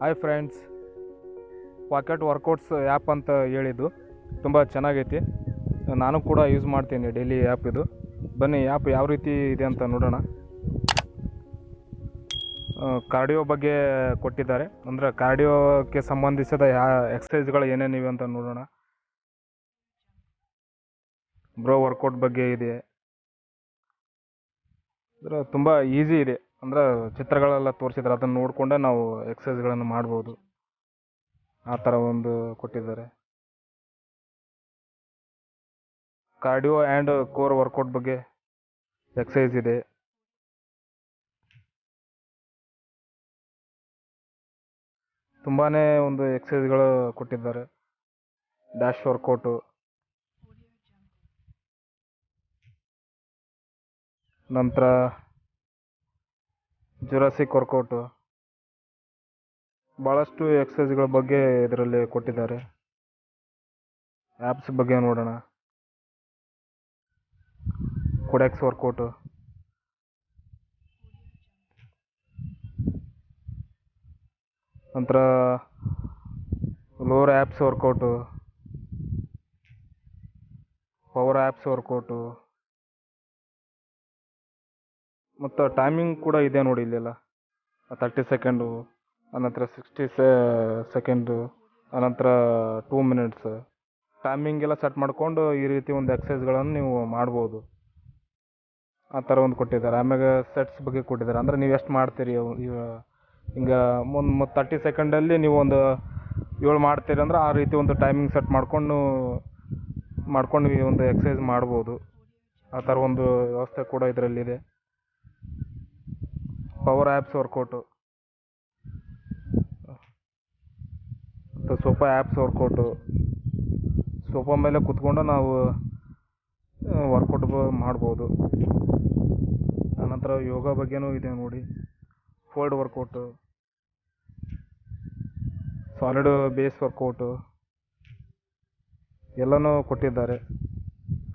Hi friends, pocket workouts app ಅಂತ ಹೇಳಿದ್ದು ತುಂಬ ಚೆನ್ನಾಗೈತಿ. ನಾನು ಕೂಡ ಯೂಸ್ ಮಾಡ್ತೀನಿ ಡೈಲಿ ಆ್ಯಪ್ ಇದು. ಬನ್ನಿ ಆ್ಯಪ್ ಯಾವ ರೀತಿ ಇದೆ ಅಂತ ನೋಡೋಣ. ಕಾರ್ಡಿಯೋ ಬಗ್ಗೆ ಕೊಟ್ಟಿದ್ದಾರೆ, ಅಂದರೆ ಕಾರ್ಡಿಯೋಕ್ಕೆ ಸಂಬಂಧಿಸಿದ ಎಕ್ಸಸೈಸ್ಗಳು ಏನೇನಿವೆ ಅಂತ ನೋಡೋಣ. ಬ್ರೋ ವರ್ಕೌಟ್ ಬಗ್ಗೆ ಇದೆ, ಅಂದರೆ ತುಂಬ ಈಸಿ ಇದೆ. ಅಂದರೆ ಚಿತ್ರಗಳೆಲ್ಲ ತೋರಿಸಿದ್ದಾರೆ, ಅದನ್ನು ನೋಡಿಕೊಂಡೇ ನಾವು ಎಕ್ಸಸೈಸ್ಗಳನ್ನು ಮಾಡ್ಬೋದು. ಆ ಥರ ಒಂದು ಕೊಟ್ಟಿದ್ದಾರೆ. ಕಾರ್ಡಿಯೋ ಆ್ಯಂಡ್ ಕೋರ್ ವರ್ಕೌಟ್ ಬಗ್ಗೆ ಎಕ್ಸಸೈಸ್ ಇದೆ. ತುಂಬಾ ಒಂದು ಎಕ್ಸಸೈಸ್ಗಳು ಕೊಟ್ಟಿದ್ದಾರೆ. ಡ್ಯಾಶ್ ವರ್ಕೌಟು, ನಂತರ ಜುರಾಸಿಕ್ ವರ್ಕೌಟು, ಭಾಳಷ್ಟು ಎಕ್ಸಸೈಸ್ಗಳ ಬಗ್ಗೆ ಇದರಲ್ಲಿ ಕೊಟ್ಟಿದ್ದಾರೆ. ಆ್ಯಪ್ಸ್ ಬಗ್ಗೆ ನೋಡೋಣ. ಕೊಡೆಕ್ಸ್ ವರ್ಕೌಟು, ನಂತರ lower apps workout, power apps workout, ಮತ್ತು ಟೈಮಿಂಗ್ ಕೂಡ ಇದೆ ನೋಡಿ ಇಲ್ಲೆಲ್ಲ. 30 ಸೆಕೆಂಡು, ಅನಂತರ 60 ಸೆಕೆಂಡು, ಅನಂತರ 2 ಮಿನಿಟ್ಸ್ ಟೈಮಿಂಗ್ ಎಲ್ಲ ಸೆಟ್ ಮಾಡಿಕೊಂಡು ಈ ರೀತಿ ಒಂದು ಎಕ್ಸಸೈಸ್ಗಳನ್ನು ನೀವು ಮಾಡ್ಬೋದು. ಆ ಥರ ಒಂದು ಕೊಟ್ಟಿದ್ದಾರೆ. ಆಮೇಲೆ ಸೆಟ್ಸ್ ಬಗ್ಗೆ ಕೊಟ್ಟಿದ್ದಾರೆ, ಅಂದರೆ ನೀವು ಎಷ್ಟು ಮಾಡ್ತೀರಿ. ಹಿಂಗೆ 30 ಸೆಕೆಂಡಲ್ಲಿ ನೀವು ಒಂದು 7 ಮಾಡ್ತೀರಿ ಅಂದ್ರೆ ಆ ರೀತಿ ಒಂದು ಟೈಮಿಂಗ್ ಸೆಟ್ ಮಾಡ್ಕೊಂಡು ಈ ಒಂದು ಎಕ್ಸಸೈಸ್ ಮಾಡ್ಬೋದು. ಆ ಥರ ಒಂದು ವ್ಯವಸ್ಥೆ ಕೂಡ ಇದರಲ್ಲಿದೆ. ಪವರ್ ಆ್ಯಪ್ಸ್ ವರ್ಕೌಟು, ಮತ್ತು ಸೋಫಾ ಆ್ಯಪ್ಸ್ ವರ್ಕೌಟು. ಸೋಫಾ ಮೇಲೆ ಕೂತ್ಕೊಂಡು ನಾವು ವರ್ಕೌಟ್ ಮಾಡ್ಬೋದು. ಆನಂತರ ಯೋಗ ಬಗ್ಗೆನೂ ಇದೆ ನೋಡಿ. Fold workout, solid base workout ಎಲ್ಲನೂ ಕೊಟ್ಟಿದ್ದಾರೆ.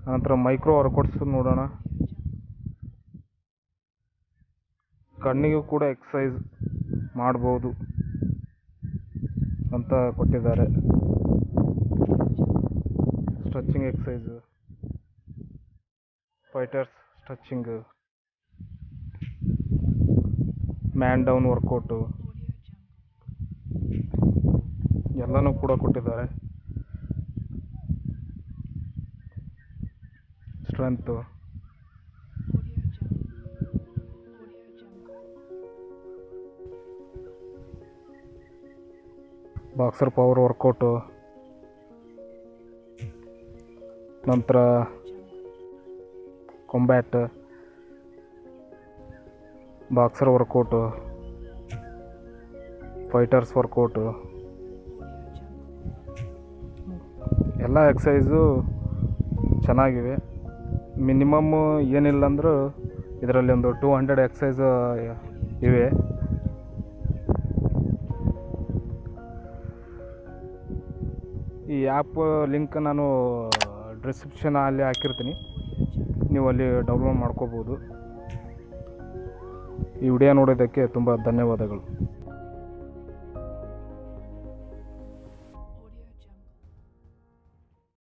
ಆನಂತರ ಮೈಕ್ರೋ ವರ್ಕೌಟ್ಸ್ ನೋಡೋಣ. ಕಣ್ಣಿಗೂ ಕೂಡ ಎಕ್ಸಸೈಸ್ ಮಾಡ್ಬೋದು ಅಂತ ಕೊಟ್ಟಿದ್ದಾರೆ. Stretching exercise, fighters stretching, man down workout ಎಲ್ಲನೂ ಕೂಡ ಕೊಟ್ಟಿದ್ದಾರೆ. ಸ್ಟ್ರೆಂತು, ಬಾಕ್ಸರ್ ಪವರ್ ವರ್ಕೌಟು, ನಂತರ combat, boxer workout, fighters workout ಎಲ್ಲ ಎಕ್ಸಸೈಸು ಚೆನ್ನಾಗಿವೆ. ಮಿನಿಮಮ್ ಏನಿಲ್ಲ ಅಂದರೂ ಇದರಲ್ಲಿ ಒಂದು 200 ಎಕ್ಸಸೈಸ್ ಇವೆ. ಈ ಆ್ಯಪ್ ಲಿಂಕ್ ನಾನು ಡಿಸ್ಕ್ರಿಪ್ಷನಲ್ಲಿ ಹಾಕಿರ್ತೀನಿ, ನೀವು ಅಲ್ಲಿ ಡೌನ್ಲೋಡ್ ಮಾಡ್ಕೋಬೋದು. ಈ ವಿಡಿಯೋ ನೋಡೋದಕ್ಕೆ ತುಂಬ ಧನ್ಯವಾದಗಳು.